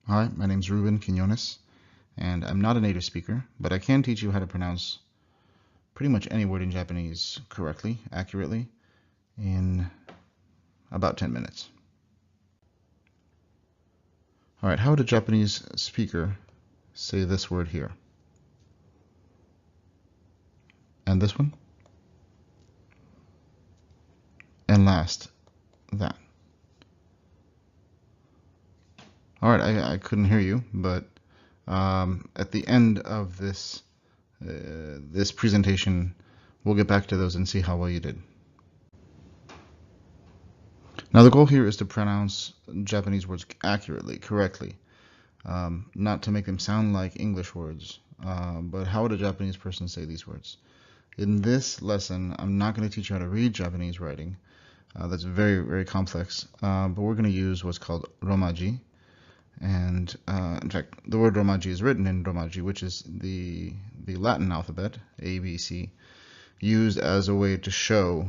Hi, my name's Ruben Quinones, and I'm not a native speaker, but I can teach you how to pronounce pretty much any word in Japanese correctly, accurately, in about 10 minutes. All right, how would a Japanese speaker say this word here? And this one? And last, that. All right, I couldn't hear you, but at the end of this presentation, we'll get back to those and see how well you did. Now, the goal here is to pronounce Japanese words accurately, correctly, not to make them sound like English words, but how would a Japanese person say these words? In this lesson, I'm not going to teach you how to read Japanese writing. That's very, very complex, but we're going to use what's called romaji. And in fact, the word romaji is written in romaji, which is the Latin alphabet, A, B, C, used as a way to show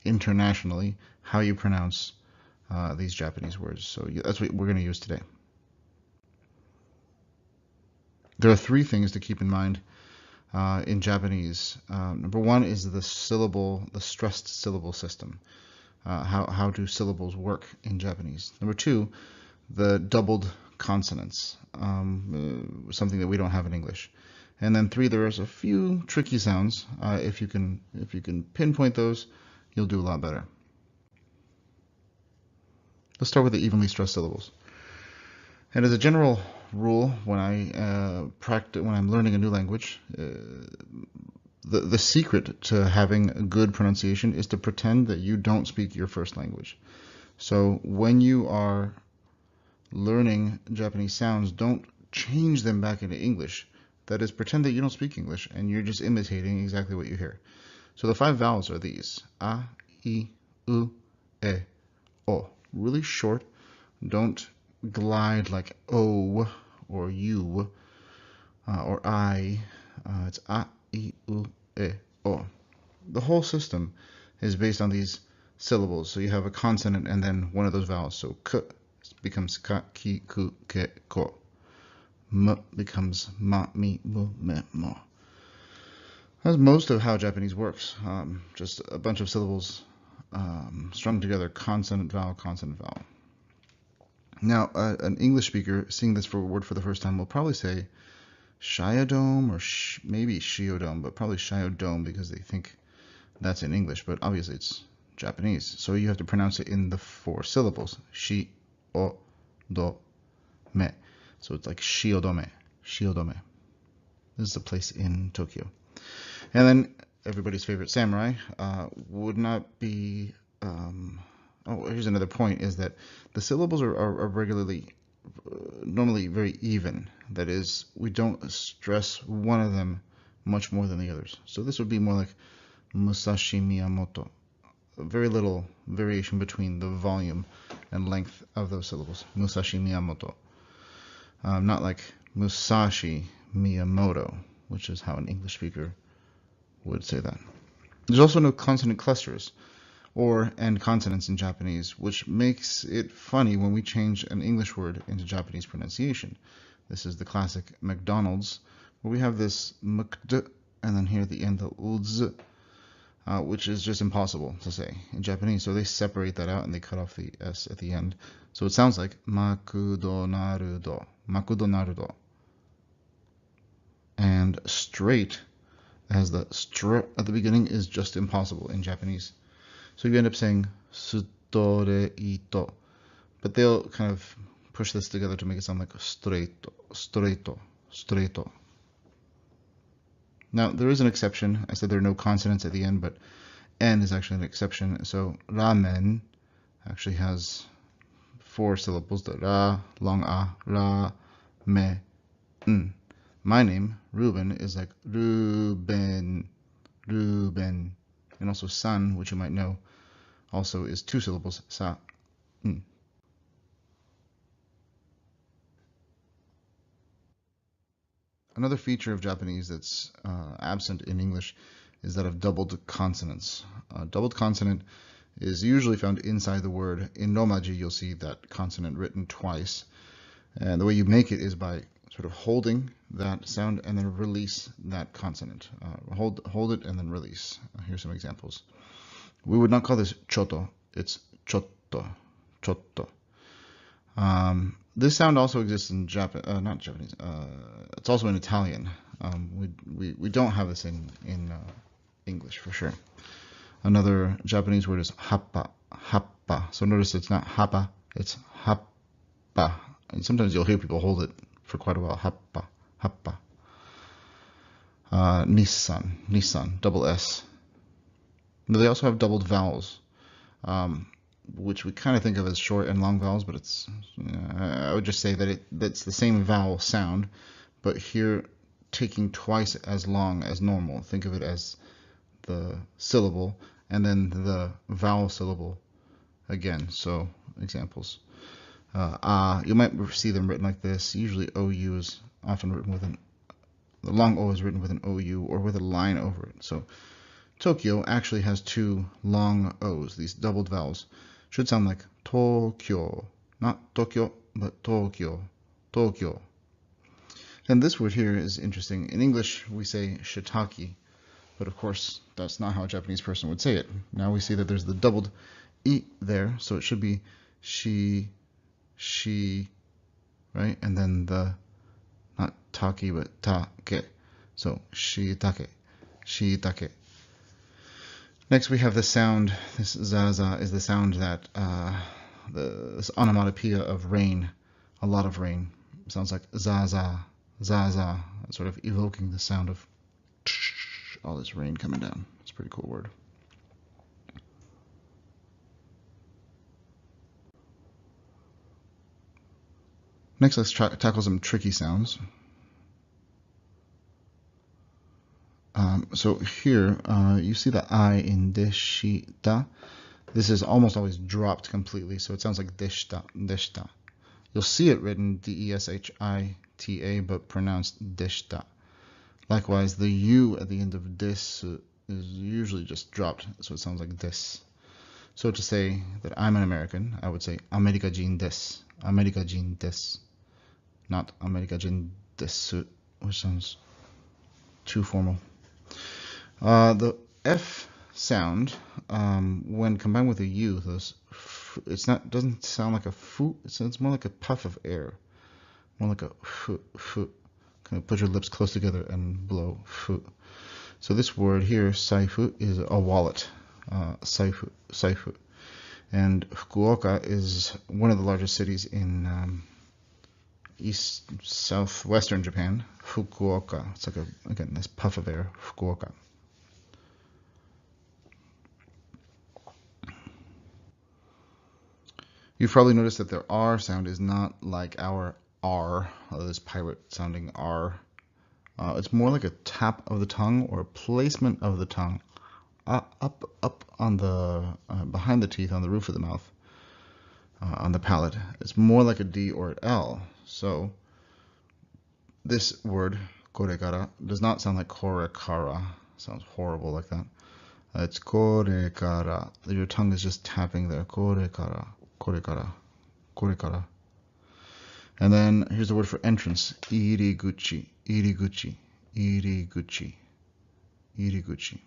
internationally how you pronounce these Japanese words. So that's what we're going to use today. There are three things to keep in mind in Japanese. Number one is the stressed syllable system. How do syllables work in Japanese? Number two, the doubled consonants, something that we don't have in English. And then three, there's a few tricky sounds. If you can pinpoint those, you'll do a lot better. Let's start with the evenly stressed syllables. And as a general rule, when I'm learning a new language, the secret to having a good pronunciation is to pretend that you don't speak your first language. So when you are learning Japanese sounds, don't change them back into English. That is, pretend that you don't speak English and you're just imitating exactly what you hear. So the 5 vowels are these: a, I, u, e, o. Really short. Don't glide like o or u or I. It's a, I, u, e, o. The whole system is based on these syllables. So you have a consonant and then one of those vowels. So k becomes ka, ki, ku, ke, ko. M becomes ma, mi, mu, me, mo. That's most of how Japanese works. Just a bunch of syllables strung together, consonant, vowel, consonant, vowel. Now, an English speaker seeing this word for the first time will probably say shiodome or maybe shiodome, but probably shiodome because they think that's in English, but obviously it's Japanese. So you have to pronounce it in the 4 syllables. Shi, o, do, me. So it's like shiodome, shiodome. This is a place in Tokyo. And then everybody's favorite samurai would not be. Here's another point: is that the syllables are normally very even. That is, we don't stress one of them much more than the others. So this would be more like Musashi Miyamoto. Very little variation between the volume and length of those syllables. Musashi Miyamoto. Not like Musashi Miyamoto, which is how an English speaker would say that. There's also no consonant clusters or end consonants in Japanese, which makes it funny when we change an English word into Japanese pronunciation. This is the classic McDonald's, where we have this mkd and then here at the end the udz, which is just impossible to say in Japanese. So they separate that out and they cut off the s at the end. So it sounds like makudonarudo, makudonarudo. And straight as the str at the beginning is just impossible in Japanese. So you end up saying sutoreito. But they'll kind of push this together to make it sound like streito, streito, streito. Now, there is an exception. I said there are no consonants at the end, but N is actually an exception. So ramen actually has 4 syllables. The ra, long a, ra, me, n. My name, Ruben, is like Ruben, Ruben. And also san, which you might know, also is 2 syllables, sa, n. Another feature of Japanese that's absent in English is that of doubled consonants. Doubled consonant is usually found inside the word. In romaji, you'll see that consonant written twice. And the way you make it is by sort of holding that sound and then release that consonant. Hold it and then release. Here's some examples. We would not call this choto. It's chotto. Chotto. This sound also exists in not Japanese. It's also in Italian. We don't have this in English for sure. Another Japanese word is happa. Happa. So notice it's not happa, it's happa. And sometimes you'll hear people hold it for quite a while. Happa. Happa. Nissan. Double S. But they also have doubled vowels, which we kind of think of as short and long vowels, but it's, I would just say that that's the same vowel sound, but here taking twice as long as normal. Think of it as the syllable and then the vowel syllable again. So examples. You might see them written like this. Usually OU is often written with the long O is written with an OU or with a line over it. So Tokyo actually has two long O's, these doubled vowels. Should sound like Tokyo, not Tokyo, but Tokyo, Tokyo. And this word here is interesting. In English, we say shiitake, but of course, that's not how a Japanese person would say it. Now we see that there's the doubled E there, so it should be she, right? And then the, not taki, but take. So shiitake, shiitake. Next we have the sound, this zaza is the sound that, this onomatopoeia of rain, a lot of rain. It sounds like zaza, zaza, sort of evoking the sound of all this rain coming down. It's a pretty cool word. Next, let's tackle some tricky sounds. So here, you see the I in deshita. This is almost always dropped completely, so it sounds like deshita, deshita. You'll see it written D-E-S-H-I-T-A, but pronounced deshita. Likewise, the U at the end of this is usually just dropped, so it sounds like this. So to say that I'm an American, I would say America-jin desu, America-jin desu, not America-jin desu, which sounds too formal. The F sound, when combined with a U, doesn't sound like a fu. It sounds more like a puff of air, more like a fu. Kind of put your lips close together and blow fu. So this word here, saifu, is a wallet. Saifu. And Fukuoka is one of the largest cities in southwestern Japan. Fukuoka. It's like again this puff of air. Fukuoka. You've probably noticed that their R sound is not like our R, this pirate sounding R. It's more like a tap of the tongue or a placement of the tongue up on the behind the teeth on the roof of the mouth, on the palate. It's more like a D or an L. So this word korekara does not sound like korekara. Sounds horrible like that. It's korekara. Your tongue is just tapping there. Korekara. Korekara, korekara. And then here's the word for entrance, iriguchi, iriguchi, iriguchi, iriguchi.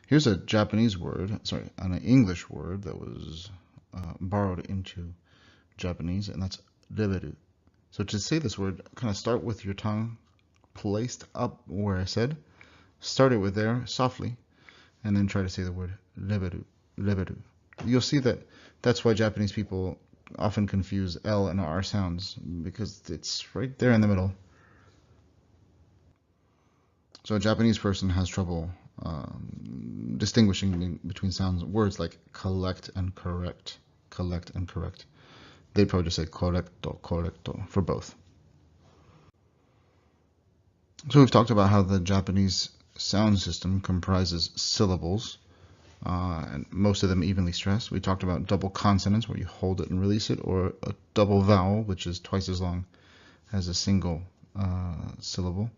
Here's a Japanese word, an English word that was borrowed into Japanese, and that's reberu. So to say this word, kind of start with your tongue placed up where I said, start it with there softly, and then try to say the word reberu, reberu. You'll see that that's why Japanese people often confuse L and R sounds, because it's right there in the middle. So a Japanese person has trouble distinguishing between sounds, words like collect and correct. Collect and correct. They'd probably just say correcto, correcto for both. So we've talked about how the Japanese sound system comprises syllables, and most of them evenly stressed. We talked about double consonants, where you hold it and release it, or a double vowel, which is twice as long as a single syllable.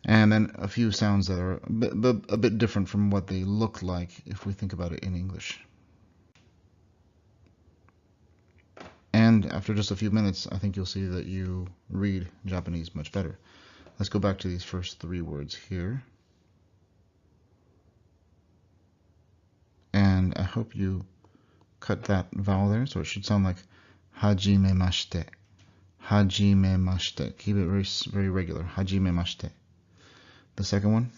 And then a few sounds that are a bit different from what they look like if we think about it in English. And after just a few minutes, I think you'll see that you read Japanese much better. Let's go back to these first three words here. And I hope you cut that vowel there, so it should sound like hajimemashite. Hajimemashite. Keep it very, very regular. Hajimemashite. The second one.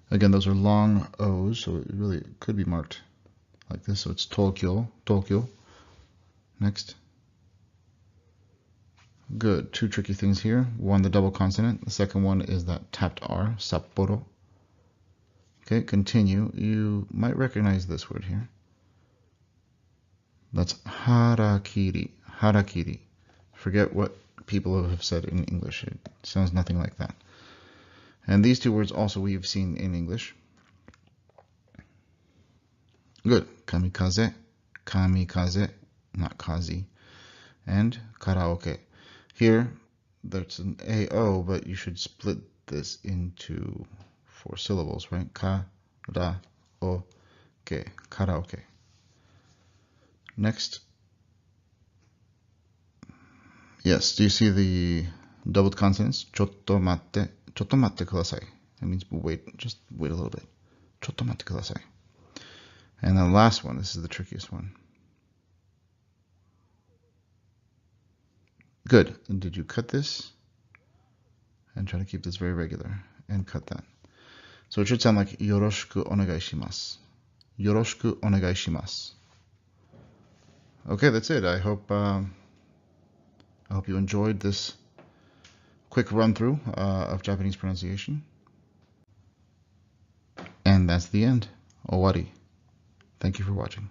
Again, those are long O's, so it really could be marked like this. So it's Tokyo, Tokyo. Next. Good. Two tricky things here. One, the double consonant. The second one is that tapped R, Sapporo. Okay, continue. You might recognize this word here. That's harakiri. Harakiri. Forget what people have said in English. It sounds nothing like that. And these two words also we've seen in English. Good. Kamikaze. Kamikaze. Not kazi. And karaoke. Here, there's an AO, but you should split this into 4 syllables, right? Ka-ra-o-ke. Karaoke. Next. Yes, do you see the doubled consonants? Chotto matte. Chotto matte kudasai. That means wait, just wait a little bit. Chotto matte kudasai. And the last one, this is the trickiest one. Good. And did you cut this? And try to keep this very regular. And cut that. So it should sound like yoroshiku onegai shimasu. Yoroshiku onegai shimasu. Okay, that's it. I hope you enjoyed this quick run through of Japanese pronunciation. And that's the end. Owari. Thank you for watching.